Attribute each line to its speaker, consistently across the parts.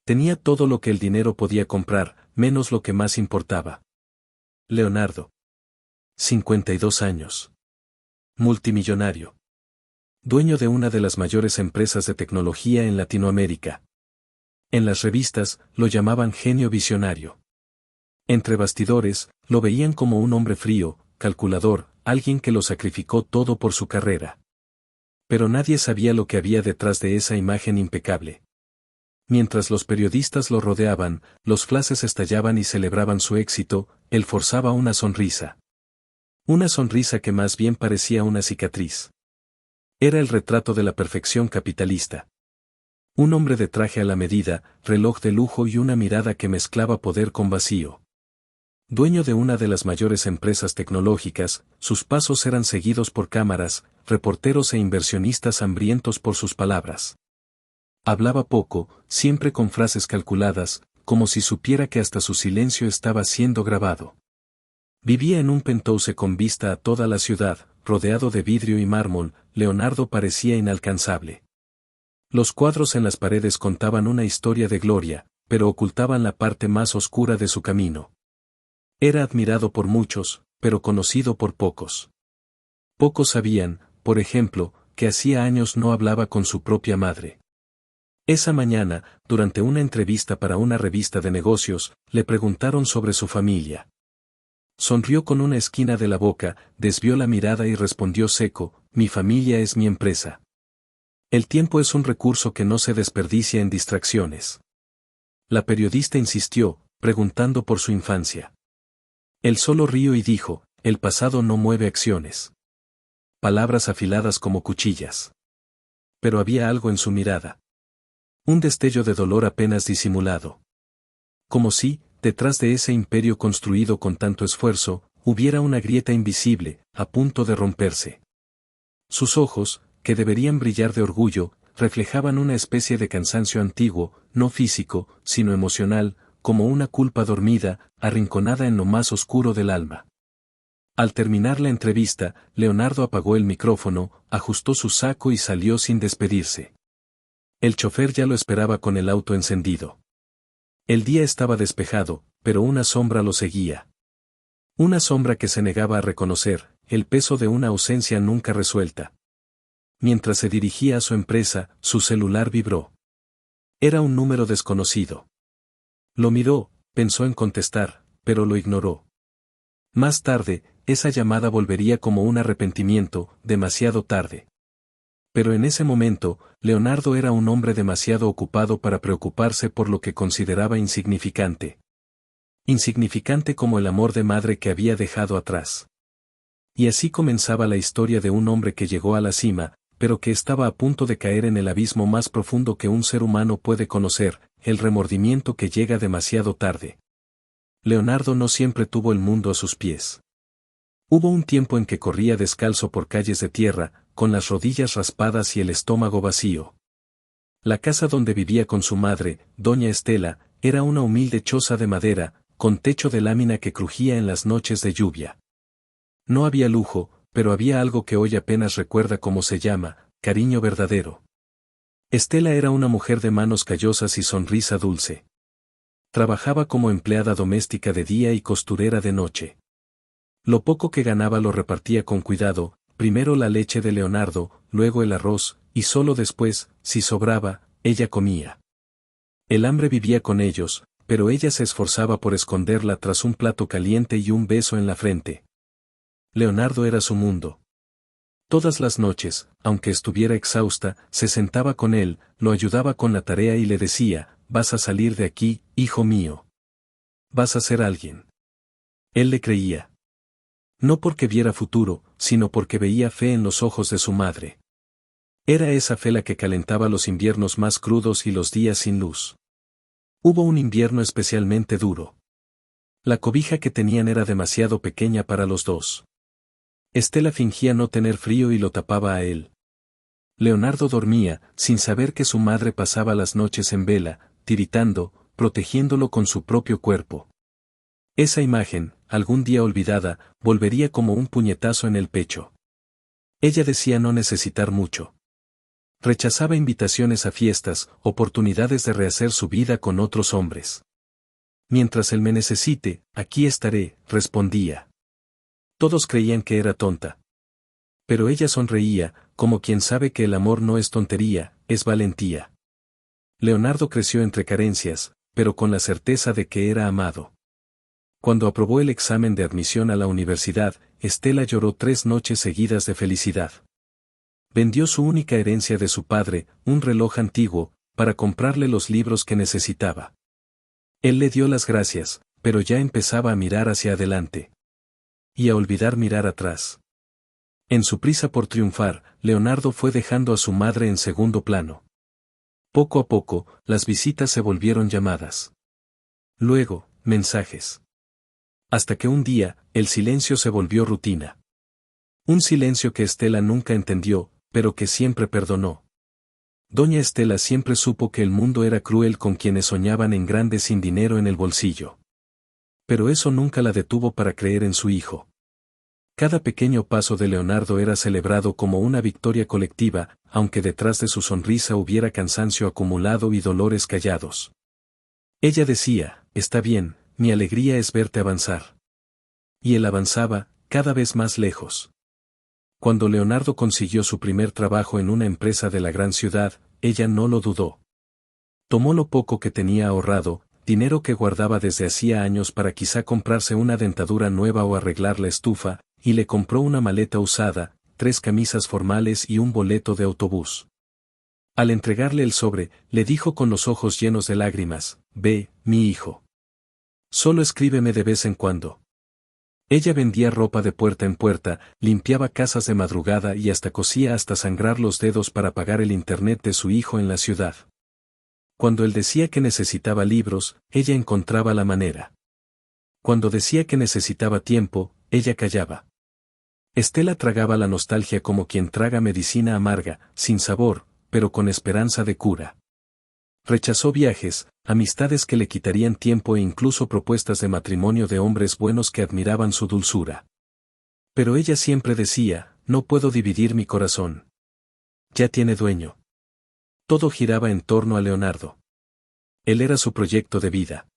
Speaker 1: Tenía todo lo que el dinero podía comprar, menos lo que más importaba. Leonardo. 52 años. Multimillonario. Dueño de una de las mayores empresas de tecnología en Latinoamérica. En las revistas, lo llamaban genio visionario. Entre bastidores, lo veían como un hombre frío, calculador, alguien que lo sacrificó todo por su carrera. Pero nadie sabía lo que había detrás de esa imagen impecable. Mientras los periodistas lo rodeaban, los flashes estallaban y celebraban su éxito, él forzaba una sonrisa. Una sonrisa que más bien parecía una cicatriz. Era el retrato de la perfección capitalista. Un hombre de traje a la medida, reloj de lujo y una mirada que mezclaba poder con vacío. Dueño de una de las mayores empresas tecnológicas, sus pasos eran seguidos por cámaras, reporteros e inversionistas hambrientos por sus palabras. Hablaba poco, siempre con frases calculadas, como si supiera que hasta su silencio estaba siendo grabado. Vivía en un penthouse con vista a toda la ciudad, rodeado de vidrio y mármol. Leonardo parecía inalcanzable. Los cuadros en las paredes contaban una historia de gloria, pero ocultaban la parte más oscura de su camino. Era admirado por muchos, pero conocido por pocos. Pocos sabían, por ejemplo, que hacía años no hablaba con su propia madre. Esa mañana, durante una entrevista para una revista de negocios, le preguntaron sobre su familia. Sonrió con una esquina de la boca, desvió la mirada y respondió seco: mi familia es mi empresa. El tiempo es un recurso que no se desperdicia en distracciones. La periodista insistió, preguntando por su infancia. Él solo rió y dijo: el pasado no mueve acciones. Palabras afiladas como cuchillas. Pero había algo en su mirada. Un destello de dolor apenas disimulado. Como si, detrás de ese imperio construido con tanto esfuerzo, hubiera una grieta invisible, a punto de romperse. Sus ojos, que deberían brillar de orgullo, reflejaban una especie de cansancio antiguo, no físico, sino emocional, como una culpa dormida, arrinconada en lo más oscuro del alma. Al terminar la entrevista, Leonardo apagó el micrófono, ajustó su saco y salió sin despedirse. El chofer ya lo esperaba con el auto encendido. El día estaba despejado, pero una sombra lo seguía. Una sombra que se negaba a reconocer, el peso de una ausencia nunca resuelta. Mientras se dirigía a su empresa, su celular vibró. Era un número desconocido. Lo miró, pensó en contestar, pero lo ignoró. Más tarde, esa llamada volvería como un arrepentimiento, demasiado tarde. Pero en ese momento, Leonardo era un hombre demasiado ocupado para preocuparse por lo que consideraba insignificante. Insignificante como el amor de madre que había dejado atrás. Y así comenzaba la historia de un hombre que llegó a la cima, pero que estaba a punto de caer en el abismo más profundo que un ser humano puede conocer, el remordimiento que llega demasiado tarde. Leonardo no siempre tuvo el mundo a sus pies. Hubo un tiempo en que corría descalzo por calles de tierra, con las rodillas raspadas y el estómago vacío. La casa donde vivía con su madre, doña Estela, era una humilde choza de madera, con techo de lámina que crujía en las noches de lluvia. No había lujo, pero había algo que hoy apenas recuerda cómo se llama: cariño verdadero. Estela era una mujer de manos callosas y sonrisa dulce. Trabajaba como empleada doméstica de día y costurera de noche. Lo poco que ganaba lo repartía con cuidado, primero la leche de Leonardo, luego el arroz, y solo después, si sobraba, ella comía. El hambre vivía con ellos, pero ella se esforzaba por esconderla tras un plato caliente y un beso en la frente. Leonardo era su mundo. Todas las noches, aunque estuviera exhausta, se sentaba con él, lo ayudaba con la tarea y le decía: vas a salir de aquí, hijo mío. Vas a ser alguien. Él le creía. No porque viera futuro, sino porque veía fe en los ojos de su madre. Era esa fe la que calentaba los inviernos más crudos y los días sin luz. Hubo un invierno especialmente duro. La cobija que tenían era demasiado pequeña para los dos. Estela fingía no tener frío y lo tapaba a él. Leonardo dormía, sin saber que su madre pasaba las noches en vela, tiritando, protegiéndolo con su propio cuerpo. Esa imagen, algún día olvidada, volvería como un puñetazo en el pecho. Ella decía no necesitar mucho. Rechazaba invitaciones a fiestas, oportunidades de rehacer su vida con otros hombres. Mientras él me necesite, aquí estaré, respondía. Todos creían que era tonta. Pero ella sonreía, como quien sabe que el amor no es tontería, es valentía. Leonardo creció entre carencias, pero con la certeza de que era amado. Cuando aprobó el examen de admisión a la universidad, Estela lloró 3 noches seguidas de felicidad. Vendió su única herencia de su padre, un reloj antiguo, para comprarle los libros que necesitaba. Él le dio las gracias, pero ya empezaba a mirar hacia adelante. Y a olvidar mirar atrás. En su prisa por triunfar, Leonardo fue dejando a su madre en segundo plano. Poco a poco, las visitas se volvieron llamadas. Luego, mensajes. Hasta que un día, el silencio se volvió rutina. Un silencio que Estela nunca entendió, pero que siempre perdonó. Doña Estela siempre supo que el mundo era cruel con quienes soñaban en grande sin dinero en el bolsillo. Pero eso nunca la detuvo para creer en su hijo. Cada pequeño paso de Leonardo era celebrado como una victoria colectiva, aunque detrás de su sonrisa hubiera cansancio acumulado y dolores callados. Ella decía, está bien, mi alegría es verte avanzar. Y él avanzaba, cada vez más lejos. Cuando Leonardo consiguió su primer trabajo en una empresa de la gran ciudad, ella no lo dudó. Tomó lo poco que tenía ahorrado, dinero que guardaba desde hacía años para quizá comprarse una dentadura nueva o arreglar la estufa, y le compró una maleta usada, 3 camisas formales y un boleto de autobús. Al entregarle el sobre, le dijo con los ojos llenos de lágrimas, ve, mi hijo. Solo escríbeme de vez en cuando. Ella vendía ropa de puerta en puerta, limpiaba casas de madrugada y hasta cosía hasta sangrar los dedos para pagar el internet de su hijo en la ciudad. Cuando él decía que necesitaba libros, ella encontraba la manera. Cuando decía que necesitaba tiempo, ella callaba. Estela tragaba la nostalgia como quien traga medicina amarga, sin sabor, pero con esperanza de cura. Rechazó viajes, amistades que le quitarían tiempo e incluso propuestas de matrimonio de hombres buenos que admiraban su dulzura. Pero ella siempre decía, no puedo dividir mi corazón. Ya tiene dueño. Todo giraba en torno a Leonardo. Él era su proyecto de vida.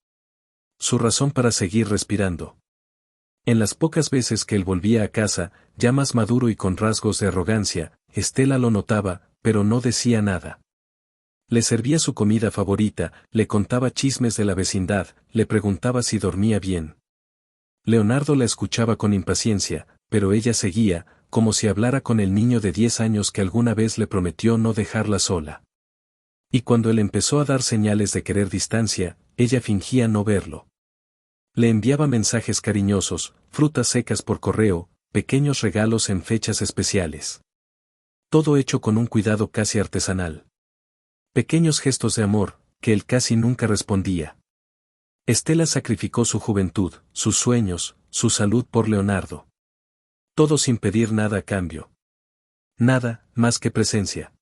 Speaker 1: Su razón para seguir respirando. En las pocas veces que él volvía a casa, ya más maduro y con rasgos de arrogancia, Estela lo notaba, pero no decía nada. Le servía su comida favorita, le contaba chismes de la vecindad, le preguntaba si dormía bien. Leonardo la escuchaba con impaciencia, pero ella seguía, como si hablara con el niño de 10 años que alguna vez le prometió no dejarla sola. Y cuando él empezó a dar señales de querer distancia, ella fingía no verlo. Le enviaba mensajes cariñosos, frutas secas por correo, pequeños regalos en fechas especiales. Todo hecho con un cuidado casi artesanal. Pequeños gestos de amor, que él casi nunca respondía. Estela sacrificó su juventud, sus sueños, su salud por Leonardo. Todo sin pedir nada a cambio. Nada, más que presencia.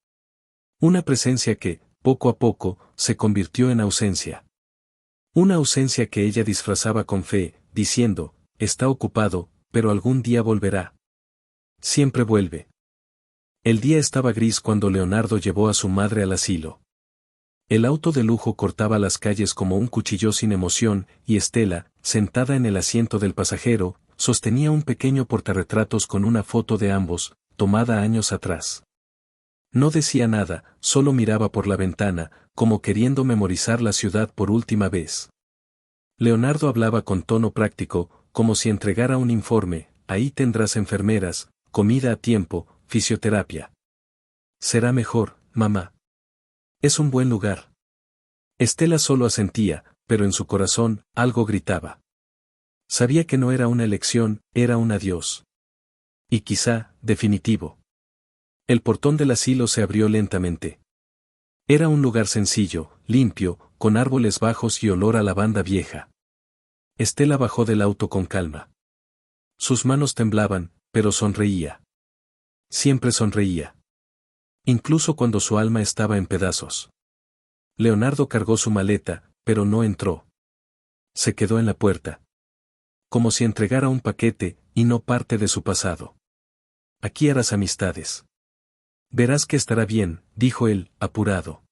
Speaker 1: Una presencia que, poco a poco, se convirtió en ausencia. Una ausencia que ella disfrazaba con fe, diciendo, está ocupado, pero algún día volverá. Siempre vuelve. El día estaba gris cuando Leonardo llevó a su madre al asilo. El auto de lujo cortaba las calles como un cuchillo sin emoción, y Estela, sentada en el asiento del pasajero, sostenía un pequeño portarretratos con una foto de ambos, tomada años atrás. No decía nada, solo miraba por la ventana, como queriendo memorizar la ciudad por última vez. Leonardo hablaba con tono práctico, como si entregara un informe, ahí tendrás enfermeras, comida a tiempo, fisioterapia. Será mejor, mamá. Es un buen lugar. Estela solo asentía, pero en su corazón, algo gritaba. Sabía que no era una elección, era un adiós. Y quizá, definitivo. El portón del asilo se abrió lentamente. Era un lugar sencillo, limpio, con árboles bajos y olor a lavanda vieja. Estela bajó del auto con calma. Sus manos temblaban, pero sonreía. Siempre sonreía. Incluso cuando su alma estaba en pedazos. Leonardo cargó su maleta, pero no entró. Se quedó en la puerta. Como si entregara un paquete, y no parte de su pasado. Aquí harás amistades. Verás que estará bien, dijo él, apurado.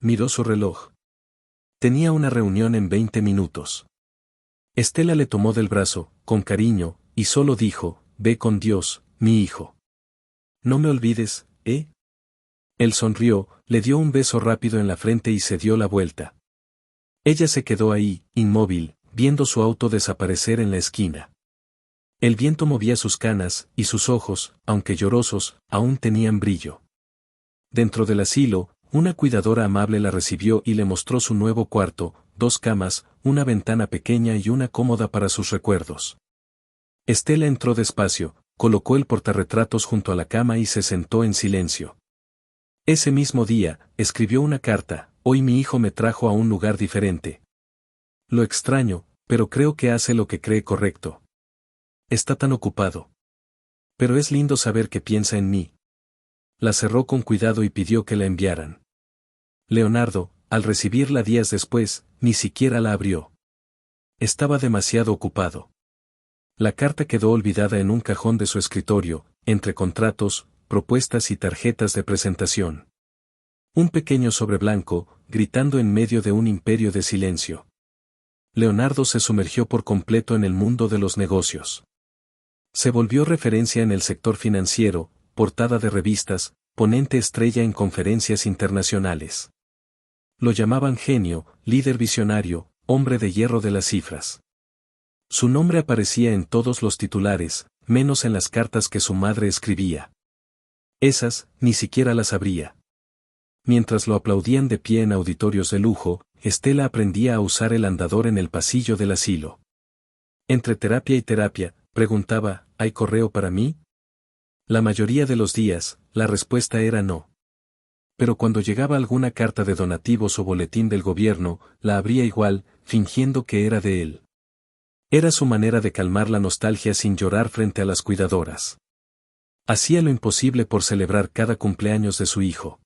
Speaker 1: Miró su reloj. Tenía una reunión en 20 minutos. Estela le tomó del brazo, con cariño, y solo dijo, ve con Dios, mi hijo. No me olvides, ¿eh? Él sonrió, le dio un beso rápido en la frente y se dio la vuelta. Ella se quedó ahí, inmóvil, viendo su auto desaparecer en la esquina. El viento movía sus canas, y sus ojos, aunque llorosos, aún tenían brillo. Dentro del asilo, una cuidadora amable la recibió y le mostró su nuevo cuarto, 2 camas, una ventana pequeña y una cómoda para sus recuerdos. Estela entró despacio, colocó el portarretratos junto a la cama y se sentó en silencio. Ese mismo día, escribió una carta, hoy mi hijo me trajo a un lugar diferente. Lo extraño, pero creo que hace lo que cree correcto. Está tan ocupado. Pero es lindo saber que piensa en mí. La cerró con cuidado y pidió que la enviaran. Leonardo, al recibirla días después, ni siquiera la abrió. Estaba demasiado ocupado. La carta quedó olvidada en un cajón de su escritorio, entre contratos, propuestas y tarjetas de presentación. Un pequeño sobre blanco, gritando en medio de un imperio de silencio. Leonardo se sumergió por completo en el mundo de los negocios. Se volvió referencia en el sector financiero, portada de revistas, ponente estrella en conferencias internacionales. Lo llamaban genio, líder visionario, hombre de hierro de las cifras. Su nombre aparecía en todos los titulares, menos en las cartas que su madre escribía. Esas, ni siquiera las abría. Mientras lo aplaudían de pie en auditorios de lujo, Estela aprendía a usar el andador en el pasillo del asilo. Entre terapia y terapia, preguntaba, ¿hay correo para mí? La mayoría de los días, la respuesta era no. Pero cuando llegaba alguna carta de donativos o boletín del gobierno, la abría igual, fingiendo que era de él. Era su manera de calmar la nostalgia sin llorar frente a las cuidadoras. Hacía lo imposible por celebrar cada cumpleaños de su hijo.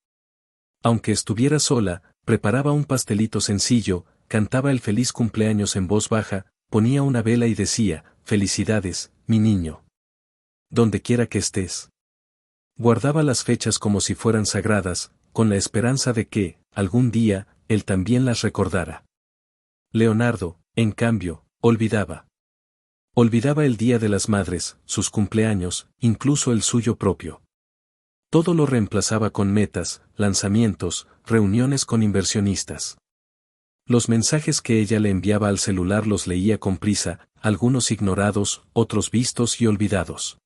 Speaker 1: Aunque estuviera sola, preparaba un pastelito sencillo, cantaba el feliz cumpleaños en voz baja, ponía una vela y decía, felicidades, mi niño. Donde quiera que estés. Guardaba las fechas como si fueran sagradas, con la esperanza de que, algún día, él también las recordara. Leonardo, en cambio, olvidaba. Olvidaba el Día de las Madres, sus cumpleaños, incluso el suyo propio. Todo lo reemplazaba con metas, lanzamientos, reuniones con inversionistas. Los mensajes que ella le enviaba al celular los leía con prisa, algunos ignorados, otros vistos y olvidados.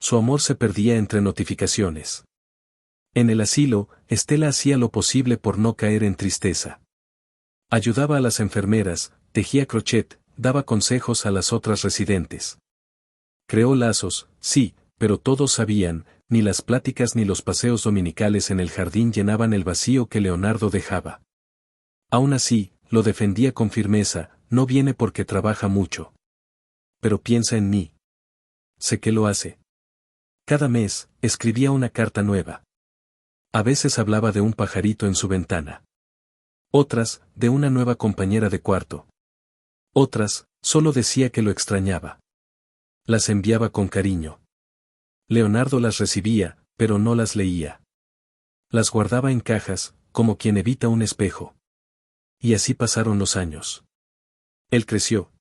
Speaker 1: Su amor se perdía entre notificaciones. En el asilo, Estela hacía lo posible por no caer en tristeza. Ayudaba a las enfermeras, tejía crochet, daba consejos a las otras residentes. Creó lazos, sí, pero todos sabían, ni las pláticas ni los paseos dominicales en el jardín llenaban el vacío que Leonardo dejaba. Aún así, lo defendía con firmeza, no viene porque trabaja mucho. Pero piensa en mí. Sé que lo hace. Cada mes, escribía una carta nueva. A veces hablaba de un pajarito en su ventana. Otras, de una nueva compañera de cuarto. Otras, solo decía que lo extrañaba. Las enviaba con cariño. Leonardo las recibía, pero no las leía. Las guardaba en cajas, como quien evita un espejo. Y así pasaron los años. Él creció.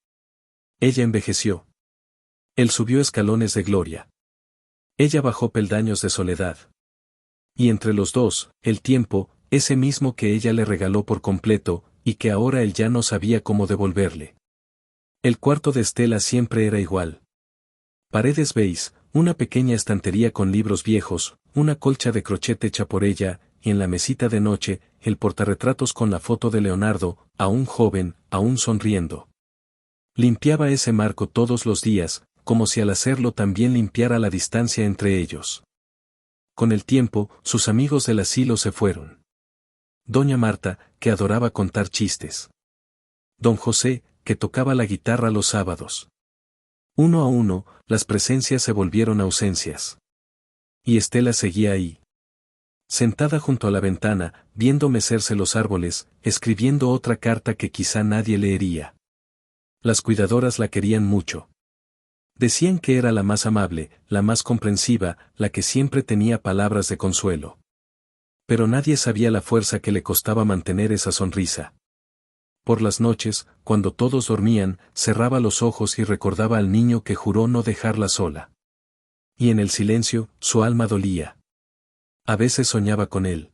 Speaker 1: Ella envejeció. Él subió escalones de gloria. Ella bajó peldaños de soledad. Y entre los dos, el tiempo, ese mismo que ella le regaló por completo, y que ahora él ya no sabía cómo devolverle. El cuarto de Estela siempre era igual. Paredes beige, una pequeña estantería con libros viejos, una colcha de crochet hecha por ella, y en la mesita de noche, el portarretratos con la foto de Leonardo, aún joven, aún sonriendo. Limpiaba ese marco todos los días, como si al hacerlo también limpiara la distancia entre ellos. Con el tiempo, sus amigos del asilo se fueron. Doña Marta, que adoraba contar chistes. Don José, que tocaba la guitarra los sábados. Uno a uno, las presencias se volvieron ausencias. Y Estela seguía ahí. Sentada junto a la ventana, viendo mecerse los árboles, escribiendo otra carta que quizá nadie leería. Las cuidadoras la querían mucho. Decían que era la más amable, la más comprensiva, la que siempre tenía palabras de consuelo. Pero nadie sabía la fuerza que le costaba mantener esa sonrisa. Por las noches, cuando todos dormían, cerraba los ojos y recordaba al niño que juró no dejarla sola. Y en el silencio, su alma dolía. A veces soñaba con él.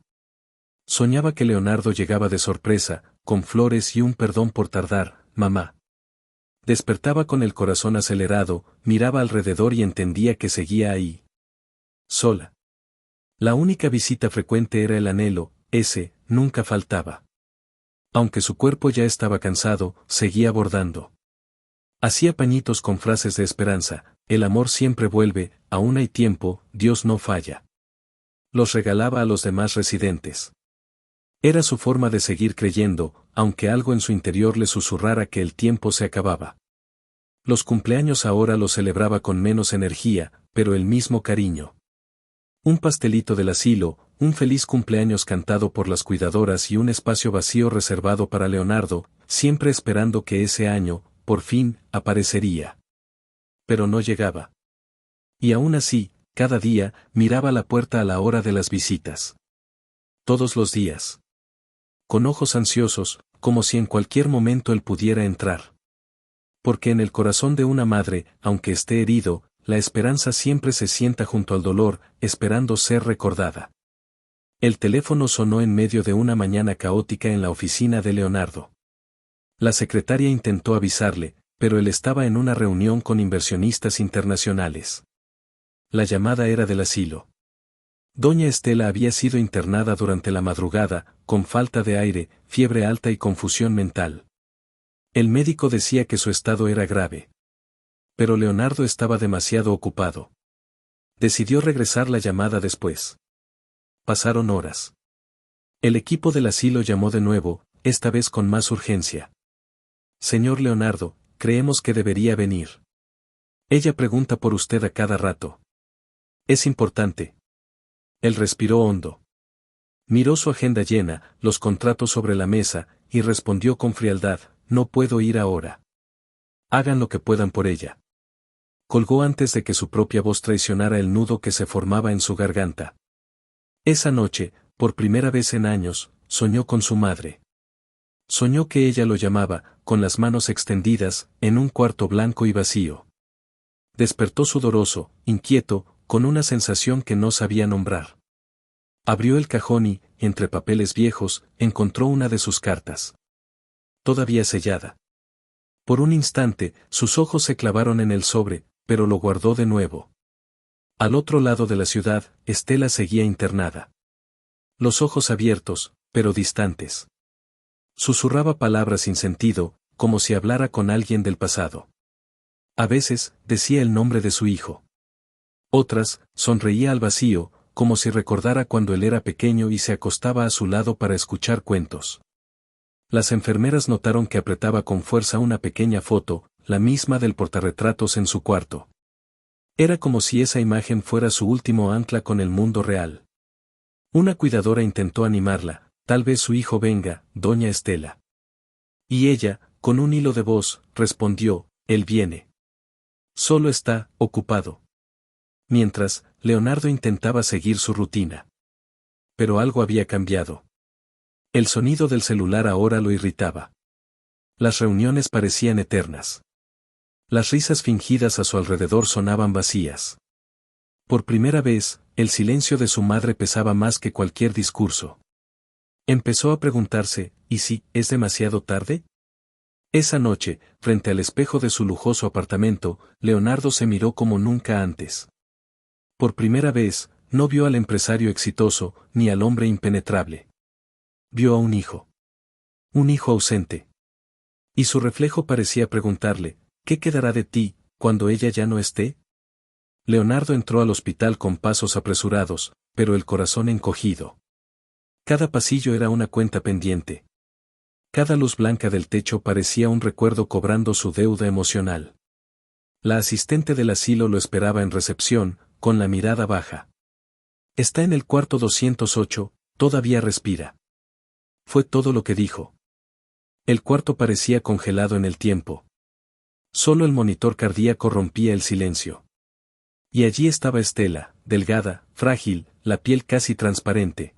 Speaker 1: Soñaba que Leonardo llegaba de sorpresa, con flores y un perdón por tardar, mamá. Despertaba con el corazón acelerado, miraba alrededor y entendía que seguía ahí. Sola. La única visita frecuente era el anhelo, ese, nunca faltaba. Aunque su cuerpo ya estaba cansado, seguía bordando. Hacía pañitos con frases de esperanza, el amor siempre vuelve, aún hay tiempo, Dios no falla. Los regalaba a los demás residentes. Era su forma de seguir creyendo, aunque algo en su interior le susurrara que el tiempo se acababa. Los cumpleaños ahora los celebraba con menos energía, pero el mismo cariño. Un pastelito del asilo, un feliz cumpleaños cantado por las cuidadoras y un espacio vacío reservado para Leonardo, siempre esperando que ese año, por fin, aparecería. Pero no llegaba. Y aún así, cada día, miraba la puerta a la hora de las visitas. Todos los días. Con ojos ansiosos, como si en cualquier momento él pudiera entrar. Porque en el corazón de una madre, aunque esté herido, la esperanza siempre se sienta junto al dolor, esperando ser recordada. El teléfono sonó en medio de una mañana caótica en la oficina de Leonardo. La secretaria intentó avisarle, pero él estaba en una reunión con inversionistas internacionales. La llamada era del asilo. Doña Estela había sido internada durante la madrugada, con falta de aire, fiebre alta y confusión mental. El médico decía que su estado era grave. Pero Leonardo estaba demasiado ocupado. Decidió regresar la llamada después. Pasaron horas. El equipo del asilo llamó de nuevo, esta vez con más urgencia. Señor Leonardo, creemos que debería venir. Ella pregunta por usted a cada rato. Es importante. Él respiró hondo. Miró su agenda llena, los contratos sobre la mesa, y respondió con frialdad, no puedo ir ahora. Hagan lo que puedan por ella. Colgó antes de que su propia voz traicionara el nudo que se formaba en su garganta. Esa noche, por primera vez en años, soñó con su madre. Soñó que ella lo llamaba, con las manos extendidas, en un cuarto blanco y vacío. Despertó sudoroso, inquieto, con una sensación que no sabía nombrar. Abrió el cajón y, entre papeles viejos, encontró una de sus cartas. Todavía sellada. Por un instante, sus ojos se clavaron en el sobre, pero lo guardó de nuevo. Al otro lado de la ciudad, Estela seguía internada. Los ojos abiertos, pero distantes. Susurraba palabras sin sentido, como si hablara con alguien del pasado. A veces, decía el nombre de su hijo. Otras, sonreía al vacío, como si recordara cuando él era pequeño y se acostaba a su lado para escuchar cuentos. Las enfermeras notaron que apretaba con fuerza una pequeña foto, la misma del portarretratos en su cuarto. Era como si esa imagen fuera su último ancla con el mundo real. Una cuidadora intentó animarla, tal vez su hijo venga, doña Estela. Y ella, con un hilo de voz, respondió, él viene. Solo está, ocupado. Mientras, Leonardo intentaba seguir su rutina. Pero algo había cambiado. El sonido del celular ahora lo irritaba. Las reuniones parecían eternas. Las risas fingidas a su alrededor sonaban vacías. Por primera vez, el silencio de su madre pesaba más que cualquier discurso. Empezó a preguntarse, ¿y si es demasiado tarde? Esa noche, frente al espejo de su lujoso apartamento, Leonardo se miró como nunca antes. Por primera vez, no vio al empresario exitoso, ni al hombre impenetrable. Vio a un hijo. Un hijo ausente. Y su reflejo parecía preguntarle, ¿qué quedará de ti, cuando ella ya no esté? Leonardo entró al hospital con pasos apresurados, pero el corazón encogido. Cada pasillo era una cuenta pendiente. Cada luz blanca del techo parecía un recuerdo cobrando su deuda emocional. La asistente del asilo lo esperaba en recepción, con la mirada baja. Está en el cuarto 208, todavía respira. Fue todo lo que dijo. El cuarto parecía congelado en el tiempo. Solo el monitor cardíaco rompía el silencio. Y allí estaba Estela, delgada, frágil, la piel casi transparente.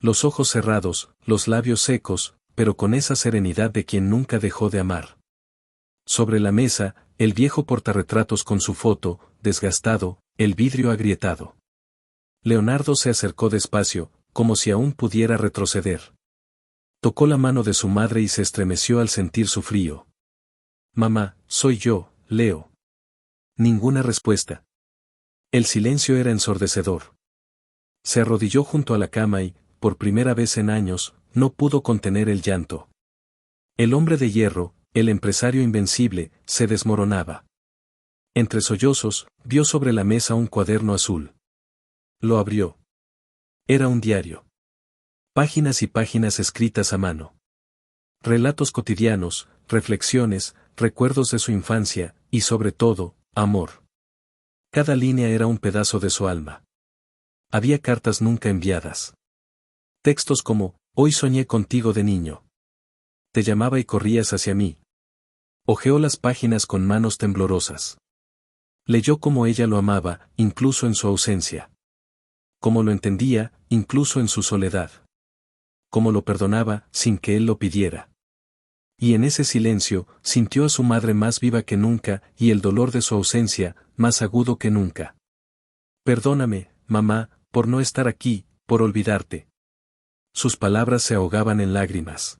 Speaker 1: Los ojos cerrados, los labios secos, pero con esa serenidad de quien nunca dejó de amar. Sobre la mesa, el viejo portarretratos con su foto, desgastado, el vidrio agrietado. Leonardo se acercó despacio, como si aún pudiera retroceder. Tocó la mano de su madre y se estremeció al sentir su frío. «Mamá, soy yo, Leo». Ninguna respuesta. El silencio era ensordecedor. Se arrodilló junto a la cama y, por primera vez en años, no pudo contener el llanto. El hombre de hierro, el empresario invencible, se desmoronaba. Entre sollozos, vio sobre la mesa un cuaderno azul. Lo abrió. Era un diario. Páginas y páginas escritas a mano. Relatos cotidianos, reflexiones, recuerdos de su infancia, y sobre todo, amor. Cada línea era un pedazo de su alma. Había cartas nunca enviadas. Textos como, «Hoy soñé contigo de niño. Te llamaba y corrías hacia mí». Hojeó las páginas con manos temblorosas. Leyó cómo ella lo amaba, incluso en su ausencia. Cómo lo entendía, incluso en su soledad. Cómo lo perdonaba, sin que él lo pidiera. Y en ese silencio, sintió a su madre más viva que nunca, y el dolor de su ausencia, más agudo que nunca. «Perdóname, mamá, por no estar aquí, por olvidarte». Sus palabras se ahogaban en lágrimas.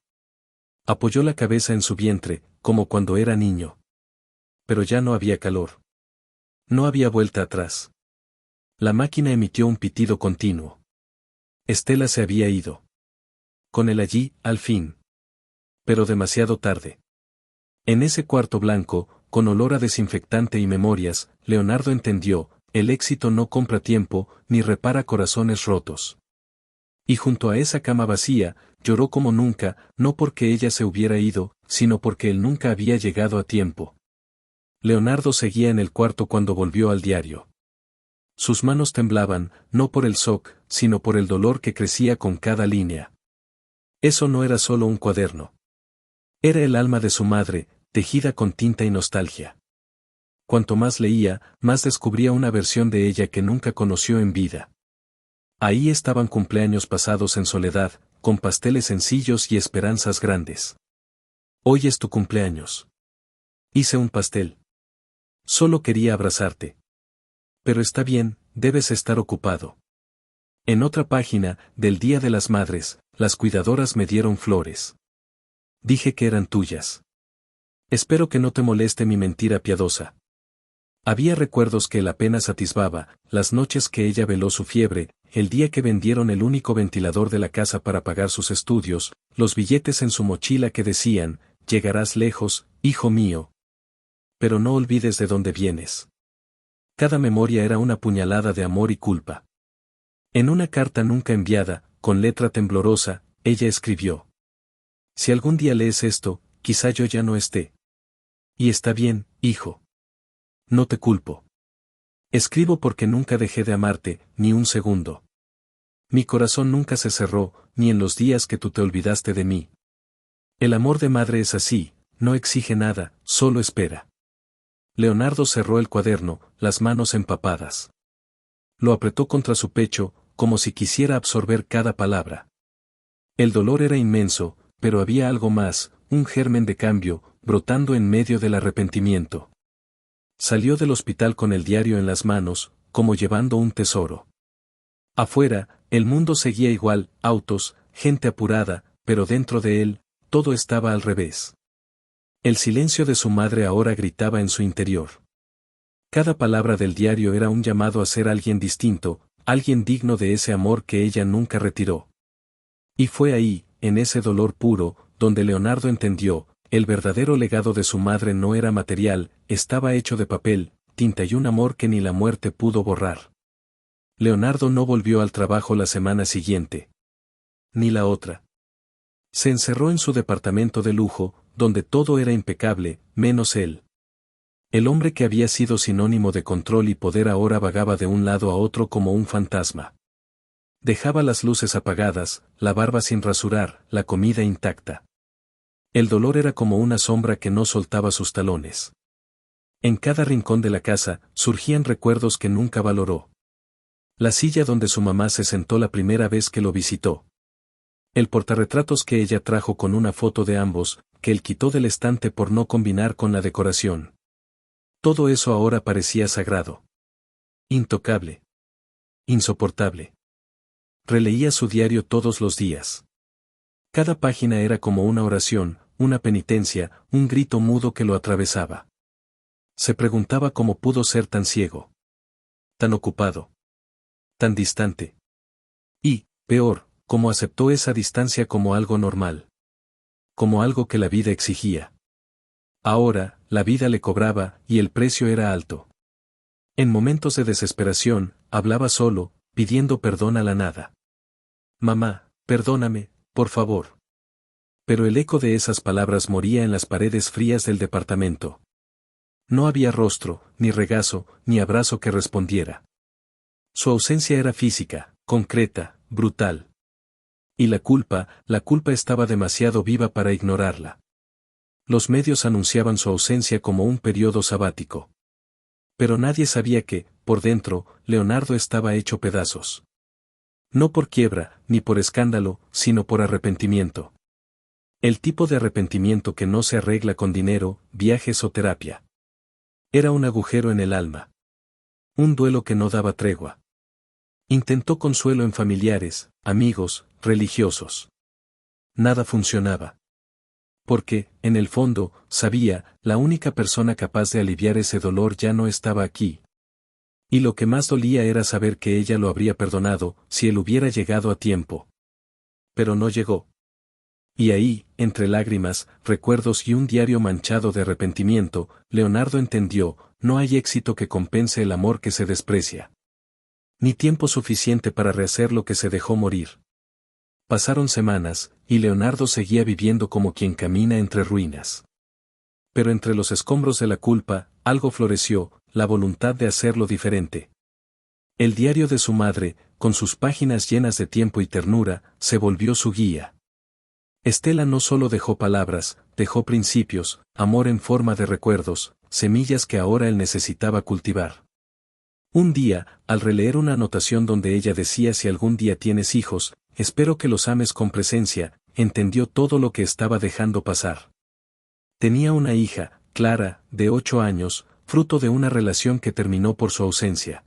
Speaker 1: Apoyó la cabeza en su vientre, como cuando era niño. Pero ya no había calor. No había vuelta atrás. La máquina emitió un pitido continuo. Estela se había ido. Con él allí, al fin. Pero demasiado tarde. En ese cuarto blanco, con olor a desinfectante y memorias, Leonardo entendió, el éxito no compra tiempo, ni repara corazones rotos. Y junto a esa cama vacía, lloró como nunca, no porque ella se hubiera ido, sino porque él nunca había llegado a tiempo. Leonardo seguía en el cuarto cuando volvió al diario. Sus manos temblaban, no por el shock, sino por el dolor que crecía con cada línea. Eso no era solo un cuaderno. Era el alma de su madre, tejida con tinta y nostalgia. Cuanto más leía, más descubría una versión de ella que nunca conoció en vida. Ahí estaban cumpleaños pasados en soledad, con pasteles sencillos y esperanzas grandes. Hoy es tu cumpleaños. Hice un pastel. Solo quería abrazarte. Pero está bien, debes estar ocupado. En otra página, del Día de las Madres, las cuidadoras me dieron flores. Dije que eran tuyas. Espero que no te moleste mi mentira piadosa. Había recuerdos que él apenas atisbaba, las noches que ella veló su fiebre, el día que vendieron el único ventilador de la casa para pagar sus estudios, los billetes en su mochila que decían, «Llegarás lejos, hijo mío. Pero no olvides de dónde vienes». Cada memoria era una puñalada de amor y culpa. En una carta nunca enviada, con letra temblorosa, ella escribió: «Si algún día lees esto, quizá yo ya no esté. Y está bien, hijo. No te culpo. Escribo porque nunca dejé de amarte, ni un segundo. Mi corazón nunca se cerró, ni en los días que tú te olvidaste de mí. El amor de madre es así, no exige nada, solo espera». Leonardo cerró el cuaderno, las manos empapadas. Lo apretó contra su pecho, como si quisiera absorber cada palabra. El dolor era inmenso, pero había algo más, un germen de cambio, brotando en medio del arrepentimiento. Salió del hospital con el diario en las manos, como llevando un tesoro. Afuera, el mundo seguía igual, autos, gente apurada, pero dentro de él, todo estaba al revés. El silencio de su madre ahora gritaba en su interior. Cada palabra del diario era un llamado a ser alguien distinto, alguien digno de ese amor que ella nunca retiró. Y fue ahí, en ese dolor puro, donde Leonardo entendió, el verdadero legado de su madre no era material, estaba hecho de papel, tinta y un amor que ni la muerte pudo borrar. Leonardo no volvió al trabajo la semana siguiente. Ni la otra. Se encerró en su departamento de lujo, donde todo era impecable, menos él. El hombre que había sido sinónimo de control y poder ahora vagaba de un lado a otro como un fantasma. Dejaba las luces apagadas, la barba sin rasurar, la comida intacta. El dolor era como una sombra que no soltaba sus talones. En cada rincón de la casa surgían recuerdos que nunca valoró. La silla donde su mamá se sentó la primera vez que lo visitó. El portarretratos que ella trajo con una foto de ambos, que él quitó del estante por no combinar con la decoración. Todo eso ahora parecía sagrado. Intocable. Insoportable. Releía su diario todos los días. Cada página era como una oración, una penitencia, un grito mudo que lo atravesaba. Se preguntaba cómo pudo ser tan ciego. Tan ocupado. Tan distante. Y, peor, cómo aceptó esa distancia como algo normal. Como algo que la vida exigía. Ahora, la vida le cobraba, y el precio era alto. En momentos de desesperación, hablaba solo, pidiendo perdón a la nada. Mamá, perdóname, por favor. Pero el eco de esas palabras moría en las paredes frías del departamento. No había rostro, ni regazo, ni abrazo que respondiera. Su ausencia era física, concreta, brutal. Y la culpa estaba demasiado viva para ignorarla. Los medios anunciaban su ausencia como un periodo sabático. Pero nadie sabía que, por dentro, Leonardo estaba hecho pedazos. No por quiebra, ni por escándalo, sino por arrepentimiento. El tipo de arrepentimiento que no se arregla con dinero, viajes o terapia. Era un agujero en el alma. Un duelo que no daba tregua. Intentó consuelo en familiares, amigos, religiosos. Nada funcionaba. Porque, en el fondo, sabía, la única persona capaz de aliviar ese dolor ya no estaba aquí. Y lo que más dolía era saber que ella lo habría perdonado, si él hubiera llegado a tiempo. Pero no llegó. Y ahí, entre lágrimas, recuerdos y un diario manchado de arrepentimiento, Leonardo entendió, no hay éxito que compense el amor que se desprecia. Ni tiempo suficiente para rehacer lo que se dejó morir. Pasaron semanas, y Leonardo seguía viviendo como quien camina entre ruinas. Pero entre los escombros de la culpa, algo floreció, la voluntad de hacerlo diferente. El diario de su madre, con sus páginas llenas de tiempo y ternura, se volvió su guía. Estela no solo dejó palabras, dejó principios, amor en forma de recuerdos, semillas que ahora él necesitaba cultivar. Un día, al releer una anotación donde ella decía si algún día tienes hijos, espero que los ames con presencia, entendió todo lo que estaba dejando pasar. Tenía una hija, Clara, de 8 años, fruto de una relación que terminó por su ausencia.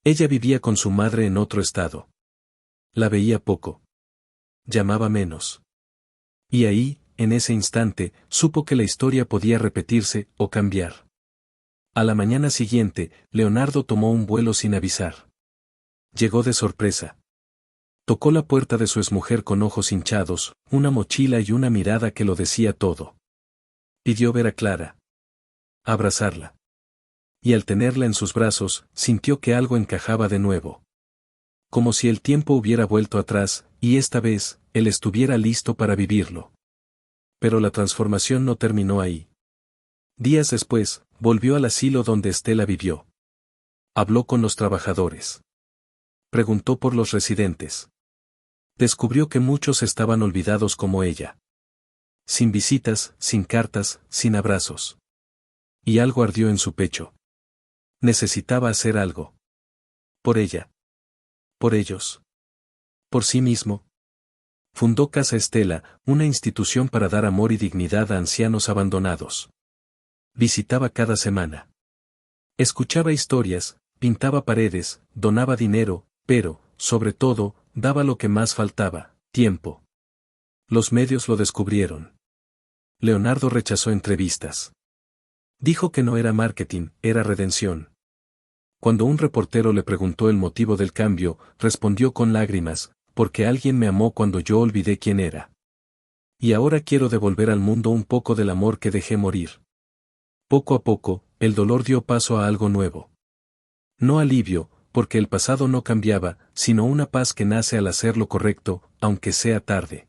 Speaker 1: Ella vivía con su madre en otro estado. La veía poco. Llamaba menos. Y ahí, en ese instante, supo que la historia podía repetirse o cambiar. A la mañana siguiente, Leonardo tomó un vuelo sin avisar. Llegó de sorpresa. Tocó la puerta de su exmujer con ojos hinchados, una mochila y una mirada que lo decía todo. Pidió ver a Clara. Abrazarla. Y al tenerla en sus brazos, sintió que algo encajaba de nuevo. Como si el tiempo hubiera vuelto atrás, y esta vez, él estuviera listo para vivirlo. Pero la transformación no terminó ahí. Días después, volvió al asilo donde Estela vivió. Habló con los trabajadores. Preguntó por los residentes. Descubrió que muchos estaban olvidados como ella. Sin visitas, sin cartas, sin abrazos. Y algo ardió en su pecho. Necesitaba hacer algo. Por ella. Por ellos. Por sí mismo. Fundó Casa Estela, una institución para dar amor y dignidad a ancianos abandonados. Visitaba cada semana. Escuchaba historias, pintaba paredes, donaba dinero, pero, sobre todo, daba lo que más faltaba, tiempo. Los medios lo descubrieron. Leonardo rechazó entrevistas. Dijo que no era marketing, era redención. Cuando un reportero le preguntó el motivo del cambio, respondió con lágrimas, porque alguien me amó cuando yo olvidé quién era. Y ahora quiero devolver al mundo un poco del amor que dejé morir. Poco a poco, el dolor dio paso a algo nuevo. No alivio, porque el pasado no cambiaba, sino una paz que nace al hacer lo correcto, aunque sea tarde.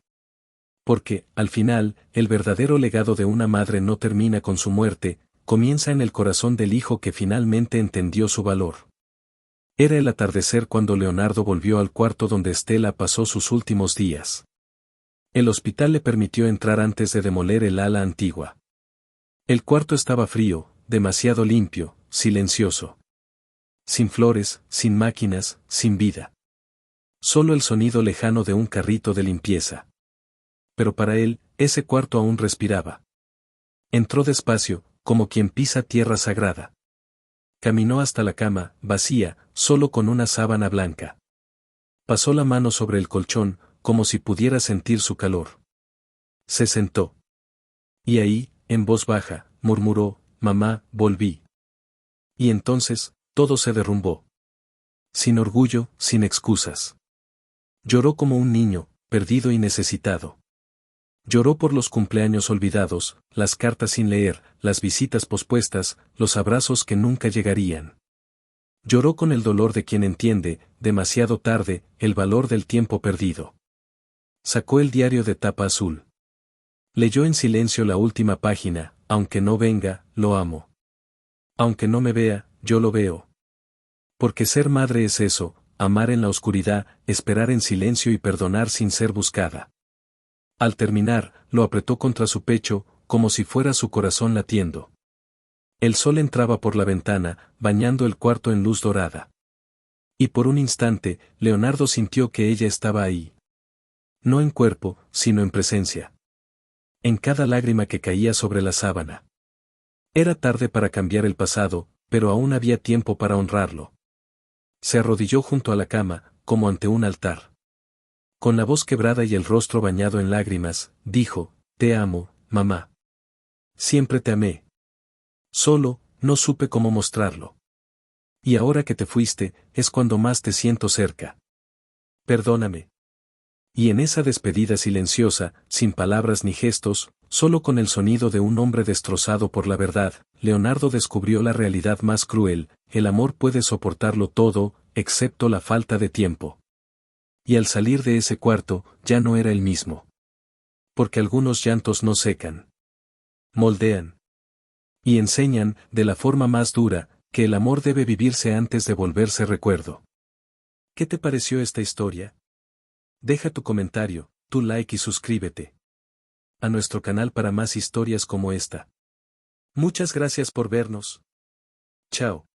Speaker 1: Porque, al final, el verdadero legado de una madre no termina con su muerte, comienza en el corazón del hijo que finalmente entendió su valor. Era el atardecer cuando Leonardo volvió al cuarto donde Estela pasó sus últimos días. El hospital le permitió entrar antes de demoler el ala antigua. El cuarto estaba frío, demasiado limpio, silencioso. Sin flores, sin máquinas, sin vida. Solo el sonido lejano de un carrito de limpieza. Pero para él, ese cuarto aún respiraba. Entró despacio, como quien pisa tierra sagrada. Caminó hasta la cama, vacía, solo con una sábana blanca. Pasó la mano sobre el colchón, como si pudiera sentir su calor. Se sentó. Y ahí, en voz baja, murmuró, «Mamá, volví». Y entonces, todo se derrumbó. Sin orgullo, sin excusas. Lloró como un niño, perdido y necesitado. Lloró por los cumpleaños olvidados, las cartas sin leer, las visitas pospuestas, los abrazos que nunca llegarían. Lloró con el dolor de quien entiende, demasiado tarde, el valor del tiempo perdido. Sacó el diario de tapa azul. Leyó en silencio la última página, aunque no venga, lo amo. Aunque no me vea, yo lo veo. Porque ser madre es eso, amar en la oscuridad, esperar en silencio y perdonar sin ser buscada. Al terminar, lo apretó contra su pecho, como si fuera su corazón latiendo. El sol entraba por la ventana, bañando el cuarto en luz dorada. Y por un instante, Leonardo sintió que ella estaba ahí. No en cuerpo, sino en presencia. En cada lágrima que caía sobre la sábana. Era tarde para cambiar el pasado, pero aún había tiempo para honrarlo. Se arrodilló junto a la cama, como ante un altar. Con la voz quebrada y el rostro bañado en lágrimas, dijo, «Te amo, mamá. Siempre te amé. Solo, no supe cómo mostrarlo. Y ahora que te fuiste, es cuando más te siento cerca. Perdóname». Y en esa despedida silenciosa, sin palabras ni gestos, solo con el sonido de un hombre destrozado por la verdad, Leonardo descubrió la realidad más cruel: el amor puede soportarlo todo, excepto la falta de tiempo. Y al salir de ese cuarto, ya no era el mismo. Porque algunos llantos no secan. Moldean. Y enseñan, de la forma más dura, que el amor debe vivirse antes de volverse recuerdo. ¿Qué te pareció esta historia? Deja tu comentario, tu like y suscríbete a nuestro canal para más historias como esta. Muchas gracias por vernos. Chao.